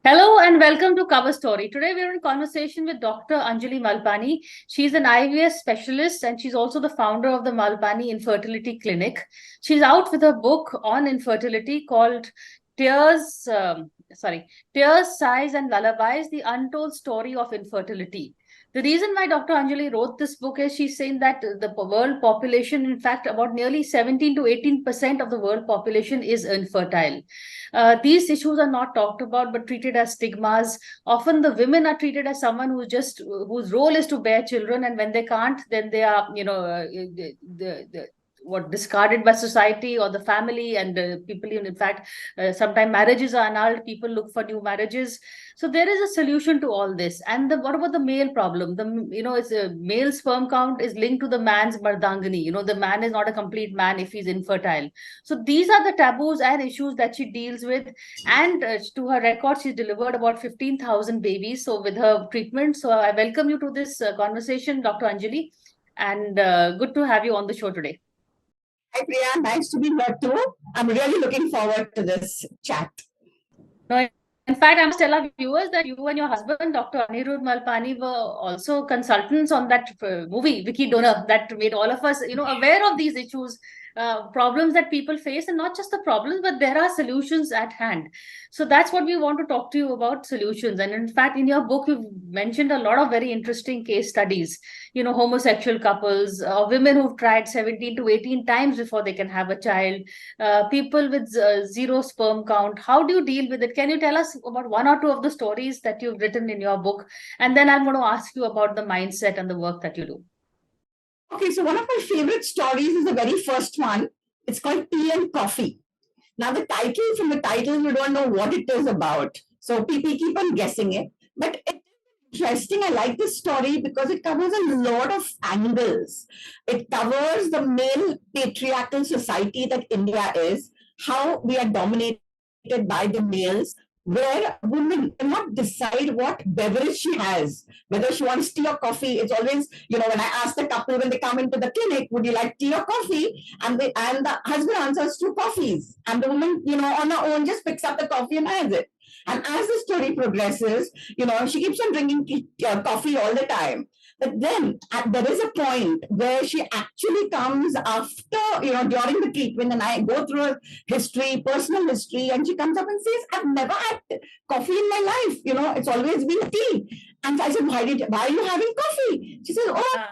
Hello and welcome to Cover Story. Today we're in conversation with Dr. Anjali Malpani. She's an IVF specialist and she's also the founder of the Malpani Infertility Clinic. She's out with a book on infertility called Tears, Tears, Sighs and Lullabies, The Untold Story of Infertility. The reason why Dr. Anjali wrote this book is she's saying that the world population, in fact, about nearly 17 to 18% of the world population is infertile. These issues are not talked about but treated as stigmas. Often the women are treated as someone whose role is to bear children, and when they can't, then they are what discarded by society or the family, and people even, in fact, sometimes marriages are annulled, people look for new marriages. So there is a solution to all this. And what about the male problem? It's a male sperm count is linked to the man's mardangani. The man is not a complete man if he's infertile. So these are the taboos and issues that she deals with. And to her record, she's delivered about 15,000 babies. So with her treatment. So I welcome you to this conversation, Dr. Anjali. And good to have you on the show today. Hi, Priya. Nice to be here too. I'm really looking forward to this chat. No, in fact, I must tell our viewers that you and your husband, Dr. Aniruddha Malpani, were also consultants on that movie, Vicky Donor, that made all of us, aware of these issues, problems that people face, and not just the problems, but there are solutions at hand. So that's what we want to talk to you about, solutions. And in fact, in your book, you've mentioned a lot of very interesting case studies, homosexual couples, women who've tried 17 to 18 times before they can have a child, people with zero sperm count. How do you deal with it? Can you tell us about one or two of the stories that you've written in your book? And then I'm going to ask you about the mindset and the work that you do. Okay, so one of my favorite stories is the very first one. It's called Tea and Coffee. Now, from the title, you don't know what it is about. So people keep on guessing it. But it's interesting. I like this story because it covers a lot of angles. It covers the male patriarchal society that India is, how we are dominated by the males, where a woman cannot decide what beverage she has, whether she wants tea or coffee. It's always, when I ask the couple when they come into the clinic, would you like tea or coffee? And the husband answers two coffees. And the woman, on her own just picks up the coffee and has it. And as the story progresses, she keeps on drinking coffee all the time. But then there is a point where she actually comes after, during the treatment, and I go through her history, personal history, and she comes up and says, I've never had coffee in my life. It's always been tea. And I said, why are you having coffee? She says,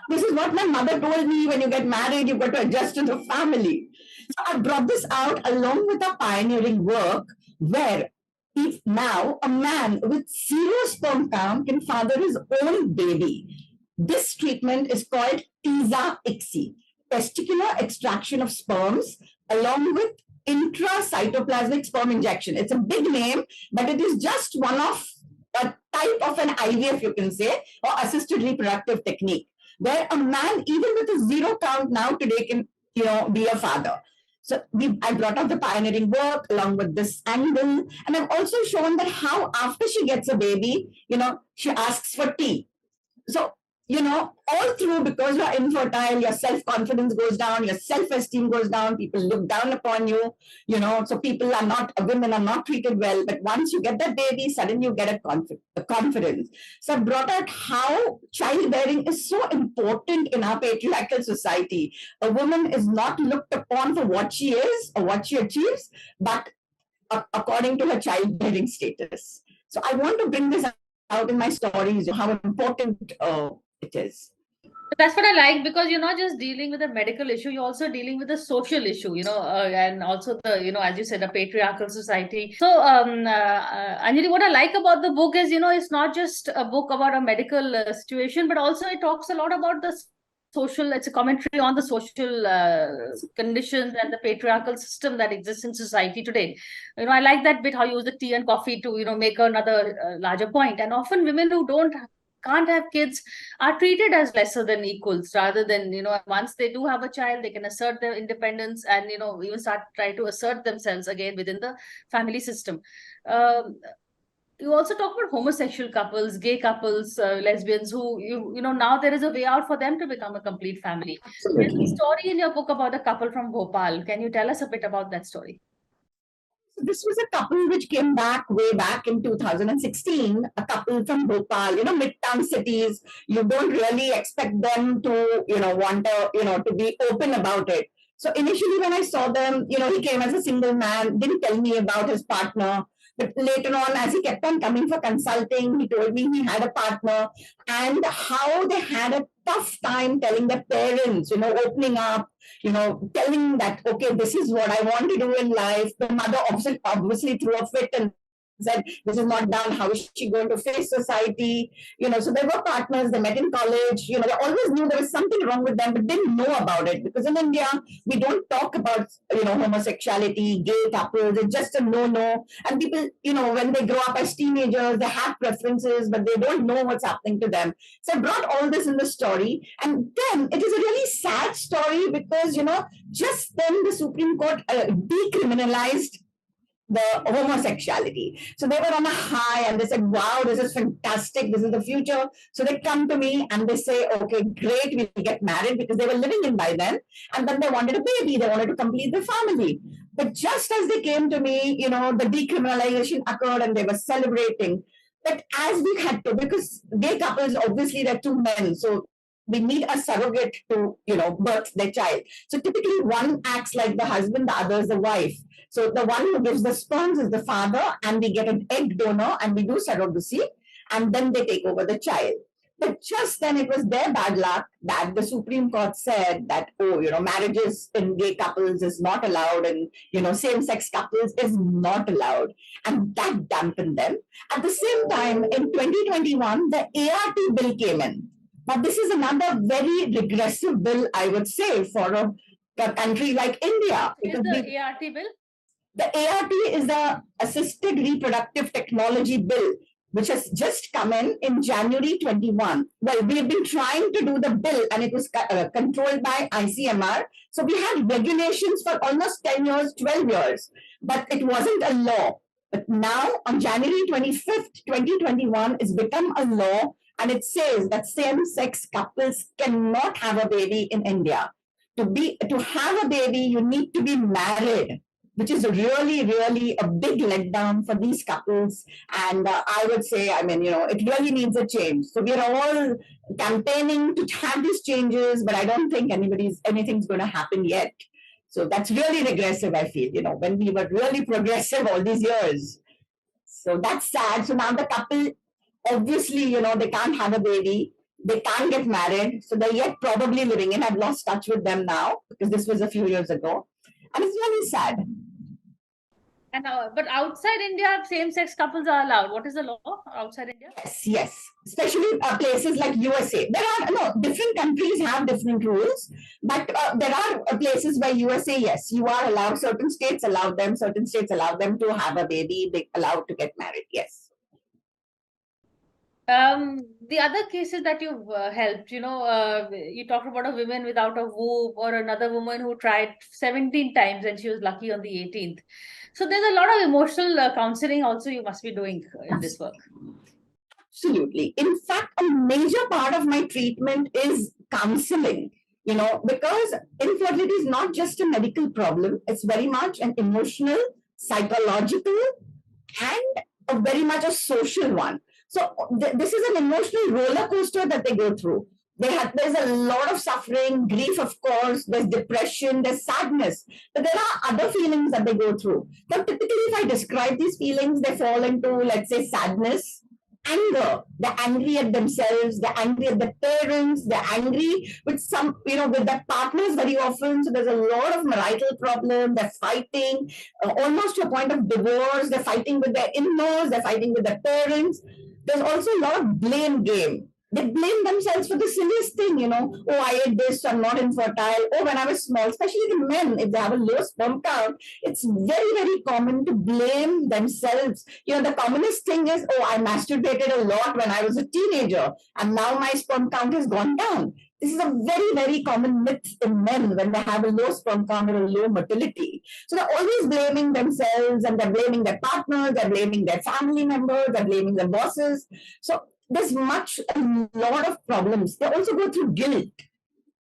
this is what my mother told me. When you get married, you've got to adjust to the family. So I brought this out along with our pioneering work, where if now a man with zero sperm count can father his own baby. This treatment is called TISA-ICSI, testicular extraction of sperms, along with intracytoplasmic sperm injection. It's a big name, but it is just one of a type of an IVF, you can say, or assisted reproductive technique, where a man, even with a zero count now today, can be a father. So I brought up the pioneering work along with this angle, and I've also shown that how after she gets a baby, she asks for tea. So, all through, because you're infertile, your self-confidence goes down, your self-esteem goes down, people look down upon you, so women are not treated well. But once you get that baby, suddenly you get a confidence. So I brought out how childbearing is so important in our patriarchal society. A woman is not looked upon for what she is or what she achieves, but according to her childbearing status. So I want to bring this out in my stories, how important it is. That's what I like, because you're not just dealing with a medical issue, you're also dealing with a social issue, and also as you said, a patriarchal society. So, Anjali, what I like about the book is, it's not just a book about a medical situation, but also it talks a lot about the social, it's a commentary on the social conditions and the patriarchal system that exists in society today. I like that bit, how you use the tea and coffee to, make another larger point. And often women who can't have kids are treated as lesser than equals, rather than, once they do have a child, they can assert their independence and, even try to assert themselves again within the family system. You also talk about homosexual couples, gay couples, lesbians who, now there is a way out for them to become a complete family. Absolutely. There's a story in your book about a couple from Bhopal. Can you tell us a bit about that story? This was a couple which came back way back in 2016, a couple from Bhopal, midtown cities. You don't really expect them to, want to, to be open about it. So initially when I saw them, he came as a single man, didn't tell me about his partner. But later on, as he kept on coming for consulting, he told me he had a partner and how they had a tough time telling their parents, opening up, telling that, okay, this is what I want to do in life. The mother obviously threw a fit and said, this is not done. How is she going to face society? So they were partners. They met in college. They always knew there was something wrong with them, but didn't know about it because in India, we don't talk about, homosexuality, gay couples. It's just a no-no. And people, when they grow up as teenagers, they have preferences, but they don't know what's happening to them. So I brought all this in the story. And then it is a really sad story because, just then the Supreme Court decriminalized the homosexuality. So they were on a high and they said, wow, this is fantastic. This is the future. So they come to me and they say, okay, great, we'll get married because they were living in by then. And then they wanted a baby. They wanted to complete the family. But just as they came to me, the decriminalization occurred and they were celebrating. But as we had to, because gay couples, obviously they're two men. So we need a surrogate to, birth their child. So typically one acts like the husband, the other is the wife. So the one who gives the sperms is the father, and we get an egg donor and we do surrogacy, and then they take over the child. But just then it was their bad luck that the Supreme Court said that, marriages in gay couples is not allowed and, same-sex couples is not allowed. And that dampened them. At the same time, in 2021, the ART bill came in. Now, this is another very regressive bill, I would say, for a country like India. What is the ART bill? The ART is the Assisted Reproductive Technology Bill, which has just come in January 21. Well, we have been trying to do the bill and it was controlled by ICMR. So we had regulations for almost 10 years, 12 years, but it wasn't a law. But now on January 25th, 2021, it's become a law and it says that same-sex couples cannot have a baby in India. To have a baby, you need to be married, which is really, really a big letdown for these couples. And I would say, it really needs a change. So we are all campaigning to have these changes, but I don't think anything's going to happen yet. So that's really regressive, I feel, when we were really progressive all these years. So that's sad. So now the couple, obviously, they can't have a baby. They can't get married. So they're yet probably living in. I've lost touch with them now because this was a few years ago. And it's really sad. And but outside India, same-sex couples are allowed. What is the law outside India? Yes. Especially places like USA. Different countries have different rules, but there are places where USA, yes, you are allowed. Certain states allow them. Certain states allow them to have a baby. They allowed to get married. Yes. The other cases that you've helped, you talked about a woman without a womb or another woman who tried 17 times and she was lucky on the 18th. So there's a lot of emotional counseling also you must be doing in this work. Absolutely. In fact, a major part of my treatment is counseling, because infertility is not just a medical problem. It's very much an emotional, psychological, and very much a social one. So this is an emotional roller coaster that they go through. There's a lot of suffering, grief, of course, there's depression, there's sadness, but there are other feelings that they go through. Now, typically, if I describe these feelings, they fall into, let's say, sadness, anger. They're angry at themselves, they're angry at their parents, they're angry with with their partners very often. So there's a lot of marital problems. They're fighting almost to a point of divorce. They're fighting with their in-laws, they're fighting with their parents. There's also a lot of blame game. They blame themselves for the silliest thing, oh, I ate this, so I'm not infertile. Oh, when I was small, especially the men, if they have a low sperm count, it's very, very common to blame themselves. The commonest thing is, oh, I masturbated a lot when I was a teenager, and now my sperm count has gone down. This is a very, very common myth in men when they have a low sperm count or a low motility. So they're always blaming themselves and they're blaming their partners, they're blaming their family members, they're blaming their bosses. So there's a lot of problems. They also go through guilt.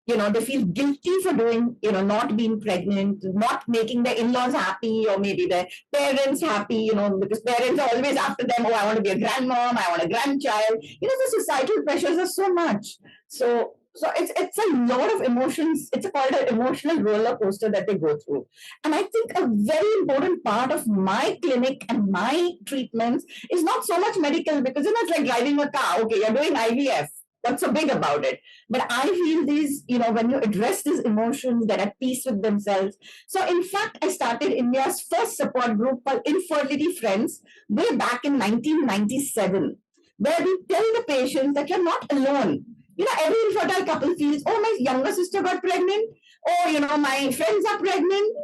They feel guilty for doing, not being pregnant, not making their in-laws happy, or maybe their parents happy, because parents are always after them. Oh, I want to be a grandmom, I want a grandchild. The societal pressures are so much. So it's a lot of emotions. It's called an emotional roller coaster that they go through. And I think a very important part of my clinic and my treatments is not so much medical, because it's like driving a car. Okay, you're doing IVF. What's so big about it? But I feel these, when you address these emotions, they're at peace with themselves. So in fact, I started India's first support group called Infertility Friends way back in 1997, where we tell the patients that you're not alone. Every infertile couple feels, oh, my younger sister got pregnant. Oh, my friends are pregnant.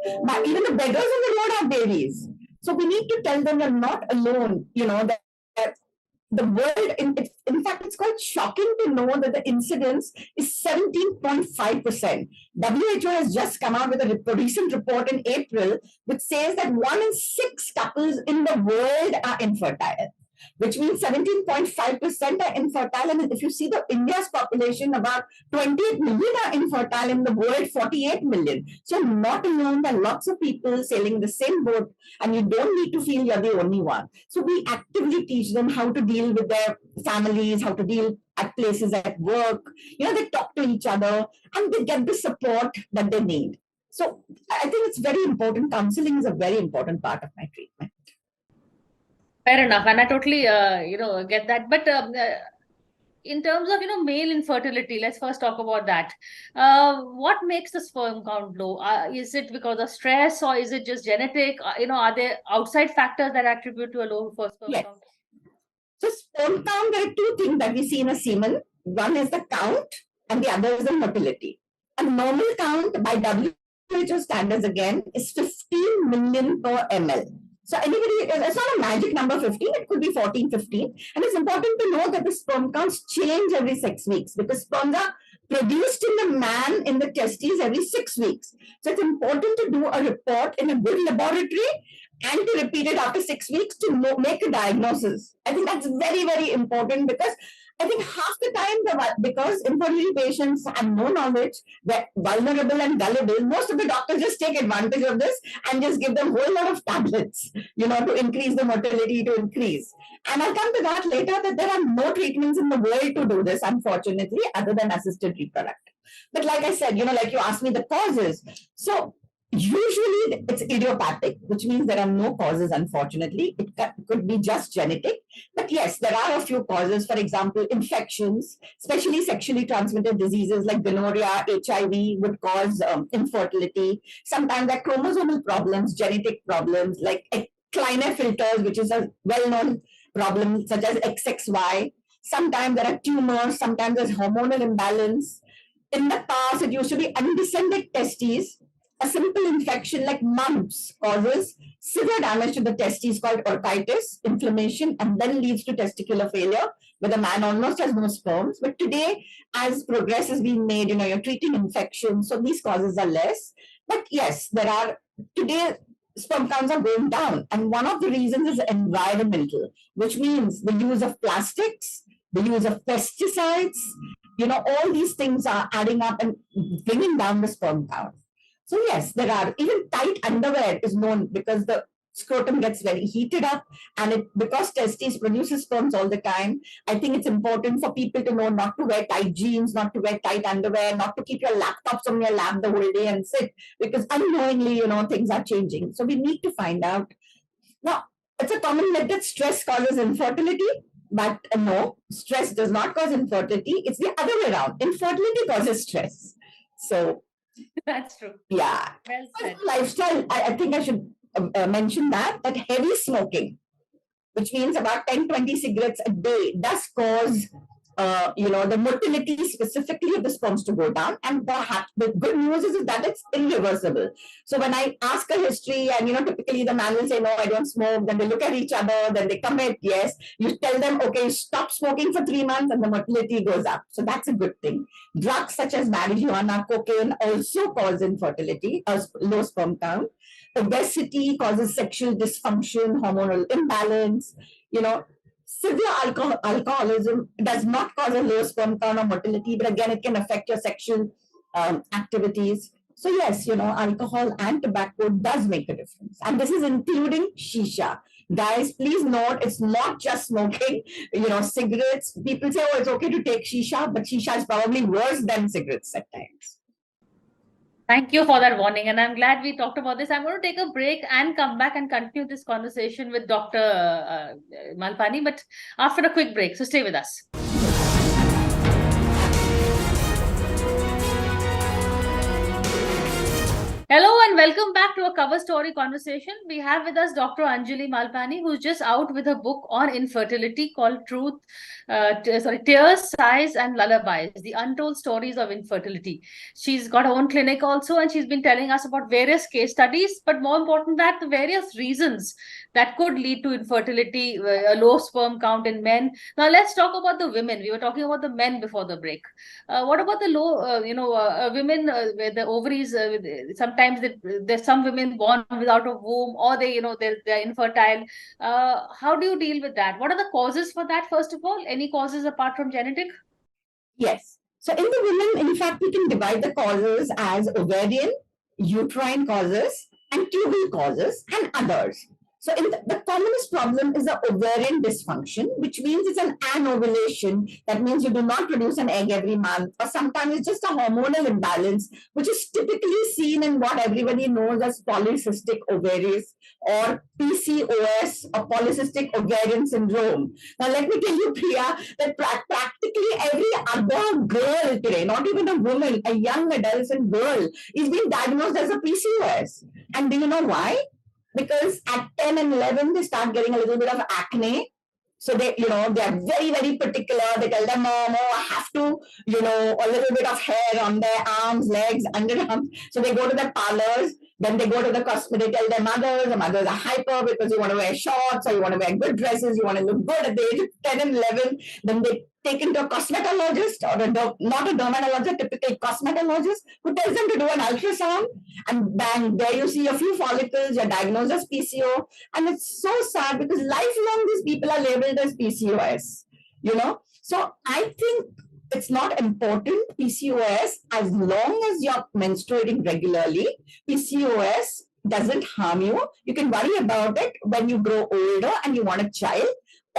Even the beggars on the road have babies. So we need to tell them you're not alone, that the world, in fact, it's quite shocking to know that the incidence is 17.5%. WHO has just come out with a recent report in April, which says that 1 in 6 couples in the world are infertile, which means 17.5% are infertile. And if you see the India's population, about 28 million are infertile, in the world 48 million. So not alone, there are lots of people sailing the same boat, and you don't need to feel you're the only one. So we actively teach them how to deal with their families, how to deal at places at work. They talk to each other and they get the support that they need. So I think it's very important. Counseling is a very important part of my treatment. Fair enough, and I totally get that. But in terms of male infertility, let's first talk about that. What makes the sperm count low? Is it because of stress, or is it just genetic? Are there outside factors that attribute to a low sperm Yes. count? So sperm count, there are two things that we see in a semen. One is the count, and the other is the motility. A normal count by WHO standards, again, is 15 million per ml. So anybody, it's not a magic number 15, it could be 14, 15. And it's important to know that the sperm counts change every 6 weeks, because sperms are produced in the man in the testes every 6 weeks. So it's important to do a report in a good laboratory and to repeat it after 6 weeks to make a diagnosis. I think that's very, very important, because I think half the time, because infertility patients have no knowledge, they're vulnerable and gullible, most of the doctors just take advantage of this and just give them a whole lot of tablets, to increase the motility, to increase. And I'll come to that later, that there are no treatments in the world to do this, unfortunately, other than assisted reproductive. But like I said, like you asked me the causes. So usually it's idiopathic, which means there are no causes, unfortunately. It could be just genetic. But yes, there are a few causes. For example, infections, especially sexually transmitted diseases like gonorrhea, HIV would cause infertility. Sometimes there are chromosomal problems, genetic problems like Kleiner filters, which is a well-known problem, such as XXY. Sometimes there are tumors, sometimes there's hormonal imbalance. In the past, it used to be undescended testes. A simple infection like mumps causes severe damage to the testes called orchitis, inflammation, and then leads to testicular failure, where the man almost has no sperms. But today, as progress is being made, you're treating infections, so these causes are less. But yes, today, sperm counts are going down. And one of the reasons is environmental, which means the use of plastics, the use of pesticides, all these things are adding up and bringing down the sperm count. So yes, there are, even tight underwear is known, because the scrotum gets very heated up, and because testes produces sperms all the time. I think it's important for people to know not to wear tight jeans, not to wear tight underwear, not to keep your laptops on your lap the whole day and sit, because unknowingly, things are changing. So we need to find out. Now, it's a common myth that stress causes infertility, but no, stress does not cause infertility. It's the other way around. Infertility causes stress. So That's true. yeah. Well said. Lifestyle, I think I should mention that heavy smoking, which means about 10, 20 cigarettes a day, does cause the motility specifically of the sperms to go down. And the good news is that it's irreversible. So when I ask a history, and typically the man will say, no, I don't smoke. Then they look at each other, then they commit, yes. You tell them, okay, stop smoking for 3 months, and the motility goes up. So that's a good thing. Drugs such as marijuana, cocaine also cause infertility, low sperm count. Obesity causes sexual dysfunction, hormonal imbalance, severe alcoholism does not cause a low sperm count or motility, but again, it can affect your sexual activities. So yes, alcohol and tobacco does make a difference. And this is including shisha. Guys, please note, it's not just smoking, cigarettes. People say, oh, it's okay to take shisha, but shisha is probably worse than cigarettes at times. Thank you for that warning. And I'm glad we talked about this. I'm going to take a break and come back and continue this conversation with Dr. Malpani, but after a quick break. So stay with us. Hello and welcome back to a cover story conversation. We have with us Dr. Anjali Malpani, who's just out with a book on infertility called Tears, Sighs and Lullabies, the Untold Stories of Infertility. She's got her own clinic also, and she's been telling us about various case studies, but more important that the various reasons that could lead to infertility, a low sperm count in men. Now let's talk about the women. We were talking about the men before the break. What about the low, women where the ovaries, sometimes there's some women born without a womb, or they're infertile. How do you deal with that? What are the causes for that, first of all? Any causes apart from genetic? Yes. So in the women, in fact, we can divide the causes as ovarian, uterine causes, and tubal causes, and others. So the commonest problem is the ovarian dysfunction, which means it's an anovulation. That means you do not produce an egg every month, or sometimes it's just a hormonal imbalance, which is typically seen in what everybody knows as polycystic ovaries or PCOS or polycystic ovarian syndrome. Now, let me tell you, Priya, that practically every other girl today, not even a woman, a young adolescent girl, is being diagnosed as a PCOS. And do you know why? Because at 10 and 11, they start getting a little bit of acne. So they are very, very particular. They tell them, Mom, oh, I have to, a little bit of hair on their arms, legs, underarms. So they go to the parlors. Then they go to the they tell their mothers. The mothers are hyper because you want to wear shorts or you want to wear good dresses. You want to look good at the age of 10 and 11. Then they take into a cosmetologist or not a dermatologist, typical cosmetologist who tells them to do an ultrasound, and bang, there you see a few follicles, you're diagnosed as PCO. And it's so sad because lifelong these people are labeled as PCOS, So I think it's not important, PCOS, as long as you're menstruating regularly. PCOS doesn't harm you. You can worry about it when you grow older and you want a child.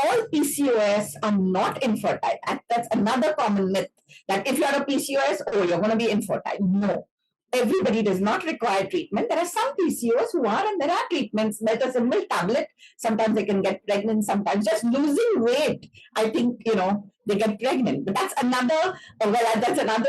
All PCOS are not infertile. And that's another common myth, that if you're a PCOS, oh, you're going to be infertile. No. Everybody does not require treatment. There are some PCOS who are, and there are treatments. There's a simple tablet. Sometimes they can get pregnant. Sometimes just losing weight, I think, they get pregnant. But that's another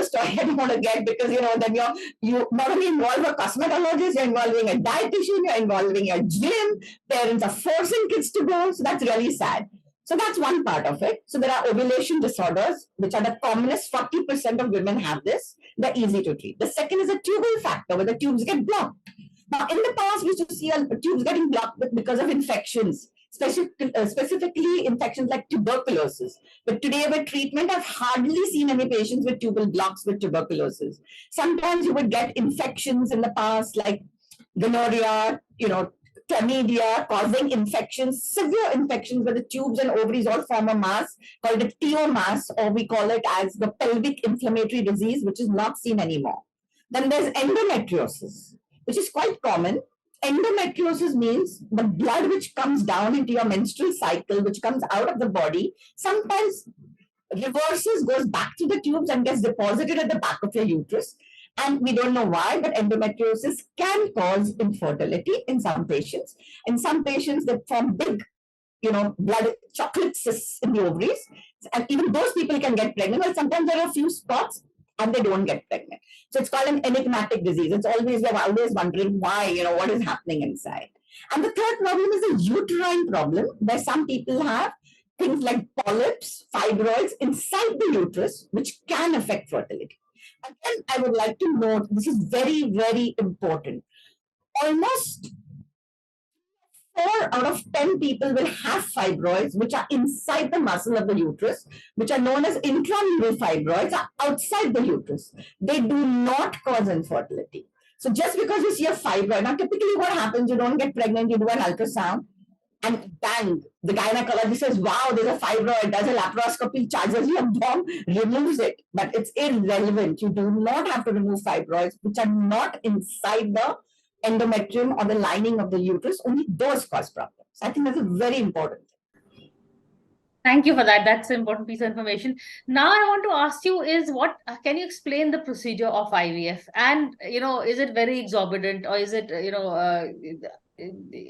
story I don't want to get, because, then you not only involve a cosmetologist, you're involving a dietitian, you're involving a gym. Parents are forcing kids to go. So that's really sad. So that's one part of it. So there are ovulation disorders, which are the commonest. 40% of women have this. They're easy to treat. The second is a tubal factor, where the tubes get blocked. Now, in the past, we used to see tubes getting blocked because of infections, specifically infections like tuberculosis. But today, with treatment, I've hardly seen any patients with tubal blocks with tuberculosis. Sometimes you would get infections in the past, like gonorrhea, chlamydia, causing infections, severe infections where the tubes and ovaries all form a mass called a TO mass, or we call it as the pelvic inflammatory disease, which is not seen anymore. Then there's endometriosis, which is quite common. Endometriosis means the blood which comes down into your menstrual cycle, which comes out of the body, sometimes reverses, goes back to the tubes and gets deposited at the back of your uterus. And we don't know why, but endometriosis can cause infertility in some patients. In some patients, they form big, blood chocolate cysts in the ovaries. And even those people can get pregnant. But sometimes there are a few spots and they don't get pregnant. So it's called an enigmatic disease. It's always, we're always wondering why, what is happening inside. And the third problem is a uterine problem, where some people have things like polyps, fibroids inside the uterus, which can affect fertility. Again, I would like to note, this is very, very important. Almost 4 out of 10 people will have fibroids, which are inside the muscle of the uterus, which are known as intramural fibroids, are outside the uterus. They do not cause infertility. So just because you see a fibroid, now typically what happens, you don't get pregnant, you do an ultrasound, and bang, the gynecologist says, wow, there's a fibroid, does a laparoscopy, charges your bomb, removes it. But it's irrelevant. You do not have to remove fibroids, which are not inside the endometrium or the lining of the uterus. Only those cause problems. I think that's a very important thing. Thank you for that. That's an important piece of information. Now I want to ask you is what can you explain the procedure of IVF? And is it very exorbitant, or is it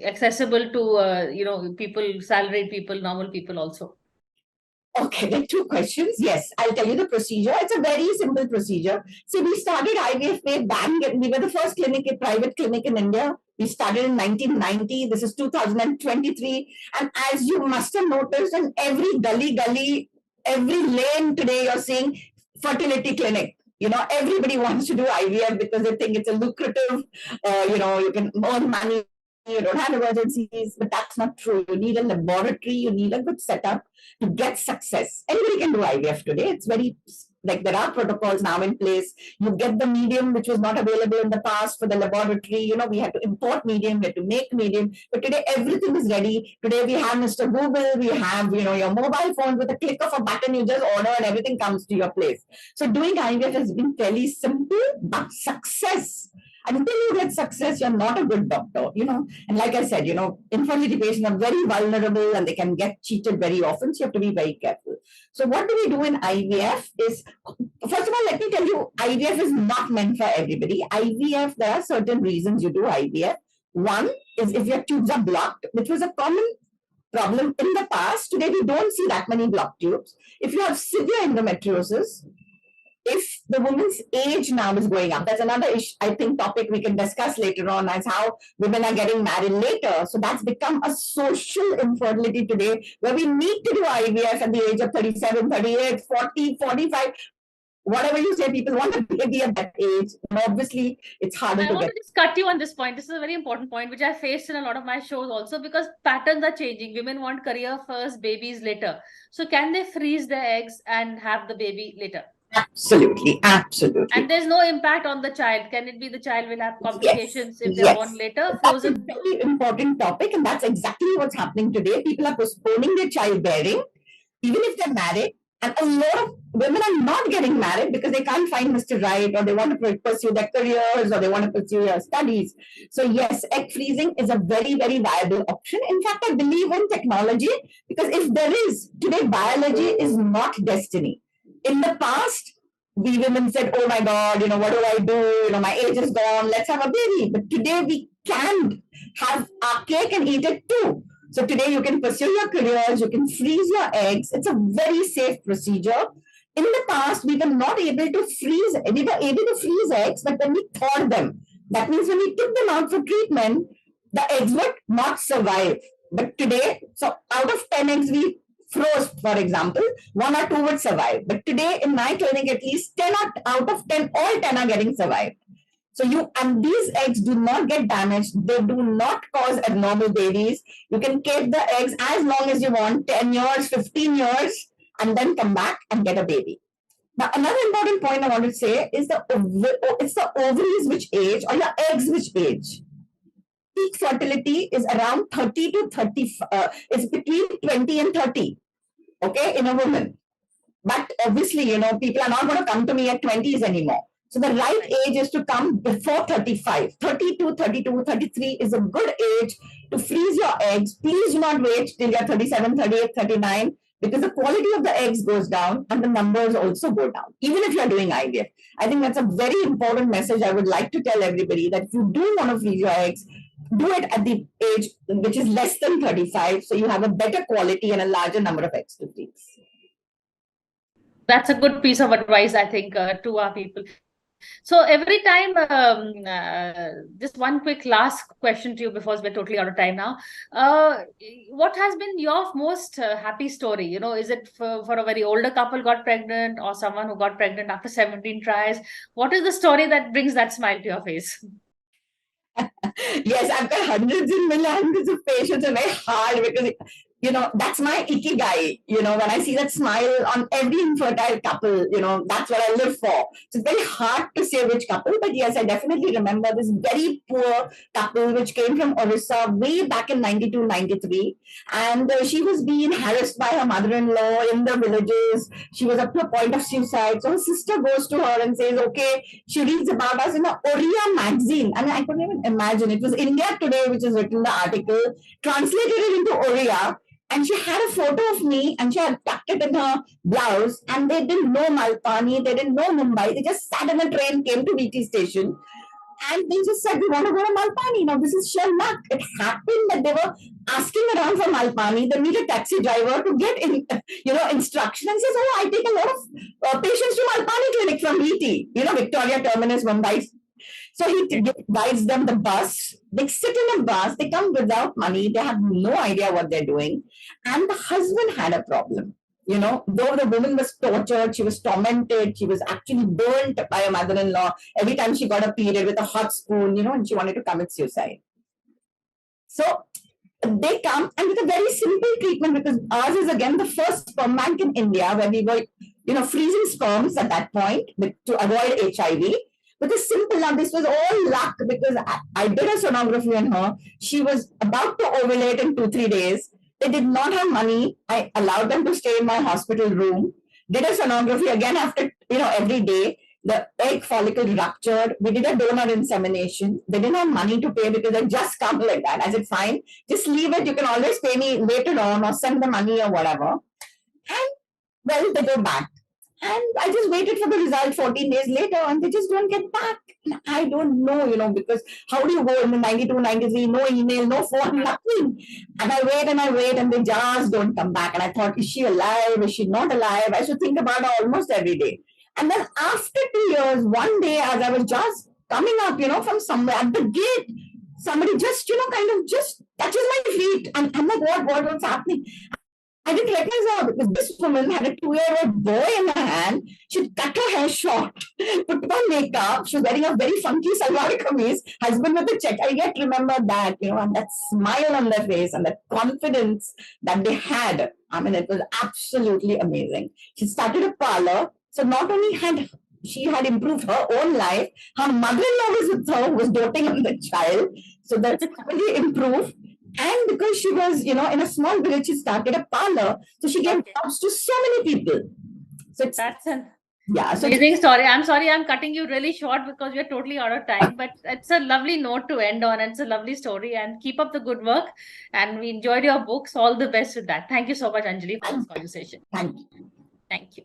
accessible to people, salaried people, normal people also? Okay, there are two questions. Yes, I'll tell you the procedure. It's a very simple procedure. So we started IVF way back. We were the first clinic, a private clinic in India. We started in 1990. This is 2023. And as you must have noticed, in every gully, every lane today, you're seeing fertility clinic. Everybody wants to do IVF because they think it's a lucrative, you can earn money, you don't have emergencies, but that's not true. You need a laboratory, you need a good setup to get success. Anybody can do IVF today. It's very, like, there are protocols now in place. You get the medium, which was not available in the past for the laboratory. We had to import medium, we had to make medium, but today everything is ready. Today we have Mr. Google, we have, your mobile phone. With a click of a button, you just order and everything comes to your place. So doing IVF has been fairly simple, but success, until you get success, you're not a good doctor, And like I said, infertility patients are very vulnerable and they can get cheated very often. So you have to be very careful. So what do we do in IVF is, first of all, let me tell you, IVF is not meant for everybody. IVF, there are certain reasons you do IVF. One is if your tubes are blocked, which was a common problem in the past. Today, we don't see that many blocked tubes. If you have severe endometriosis, if the woman's age now is going up, that's another issue, I think, topic we can discuss later on, as how women are getting married later. So that's become a social infertility today, where we need to do IVF at the age of 37, 38, 40, 45. Whatever you say, people want a baby at that age. And obviously, it's harder to get. I want to just cut you on this point. This is a very important point, which I faced in a lot of my shows also, because patterns are changing. Women want career first, babies later. So can they freeze their eggs and have the baby later? Absolutely, absolutely. And there's no impact on the child. Can it be the child will have complications if they're born later? Frozen. That's a very important topic, and that's exactly what's happening today. People are postponing their childbearing, even if they're married. And a lot of women are not getting married because they can't find Mr. Right, or they want to pursue their careers, or they want to pursue their studies. So yes, egg freezing is a very, very viable option. In fact, I believe in technology, because if there is, today biology is not destiny. In the past, we women said, oh my God, what do I do? My age is gone, let's have a baby. But today we can have our cake and eat it too. So today you can pursue your careers, you can freeze your eggs. It's a very safe procedure. In the past, we were not able to freeze, we were able to freeze eggs, but when we thawed them, that means when we took them out for treatment, the eggs would not survive. But today, so out of 10 eggs we froze, for example, 1 or 2 would survive. But today in my clinic, at least 10 out of 10, all 10 are getting survived. So and these eggs do not get damaged. They do not cause abnormal babies. You can keep the eggs as long as you want, 10 years, 15 years, and then come back and get a baby. Now, another important point I want to say is it's the ovaries which age, or your eggs which age. Peak fertility is around 30 to 30, it's between 20 and 30, okay, in a woman. But obviously, people are not going to come to me at 20s anymore. So the right age is to come before 35. 32, 32, 33 is a good age to freeze your eggs. Please do not wait till you're 37, 38, 39, because the quality of the eggs goes down and the numbers also go down, even if you're doing IVF. I think that's a very important message I would like to tell everybody, that if you do want to freeze your eggs, do it at the age which is less than 35, so you have a better quality and a larger number of eggs to freeze. That's a good piece of advice, I think, to our people. So every time, just one quick last question to you before we're totally out of time now. What has been your most happy story? Is it for a very older couple got pregnant, or someone who got pregnant after 17 tries? What is the story that brings that smile to your face? Yes, I've got hundreds and hundreds of patients, and very hard, because that's my ikigai. When I see that smile on every infertile couple, that's what I live for. So it's very hard to say which couple, but yes, I definitely remember this very poor couple which came from Orissa way back in 92, 93. And she was being harassed by her mother-in-law in the villages. She was up to a point of suicide. So her sister goes to her and says, okay, she reads about us in a Oriya magazine. I mean, I couldn't even imagine. It was India Today, which has written the article, translated it into Oriya. And she had a photo of me and she had tucked it in her blouse. And they didn't know Malpani, they didn't know Mumbai. They just sat in a train, came to VT station, and they just said, we want to go to Malpani. Now, this is sheer luck. It happened that they were asking around for Malpani. They meet a taxi driver to get instruction, and says, oh, I take a lot of patients to Malpani clinic from VT, Victoria Terminus, Mumbai. So he guides them the bus. They sit in a bus. They come without money. They have no idea what they're doing. And the husband had a problem. Though the woman was tortured, she was tormented, she was actually burnt by her mother-in-law every time she got a period with a hot spoon, and she wanted to commit suicide. So they come, and with a very simple treatment, because ours is again the first sperm bank in India where we were, freezing sperms at that point to avoid HIV. But it's simple. Now, this was all luck because I did a sonography on her. She was about to ovulate in 2-3 days. They did not have money. I allowed them to stay in my hospital room. Did a sonography again after, every day. The egg follicle ruptured. We did a donor insemination. They didn't have money to pay because they just come like that. I said, fine, just leave it. You can always pay me later on or send the money or whatever. And well, they go back. And I just waited for the result 14 days later and they just don't get back. And I don't know, because how do you go in the 92, 93, no email, no phone, nothing. And I wait and they just don't come back. And I thought, is she alive? Is she not alive? I should think about her almost every day. And then after 2 years, one day as I was just coming up, from somewhere at the gate, somebody just, kind of just touches my feet. And I'm like, what's happening? I didn't recognize her because this woman had a 2-year-old boy in her hand. She'd cut her hair short, put on makeup. She was wearing a very funky salwar kameez, husband with a check. I yet remember that, and that smile on their face and that confidence that they had. I mean, it was absolutely amazing. She started a parlor. So not only had she had improved her own life, her mother-in-law was with her, who was doting on the child. So that's really improved. And because she was, in a small village, she started a parlor. So she gave jobs to so many people. So that's an so amazing story. I'm sorry I'm cutting you really short because we're totally out of time, but it's a lovely note to end on. It's a lovely story and keep up the good work. And we enjoyed your books. All the best with that. Thank you so much, Anjali, for this conversation. Thank you. Thank you.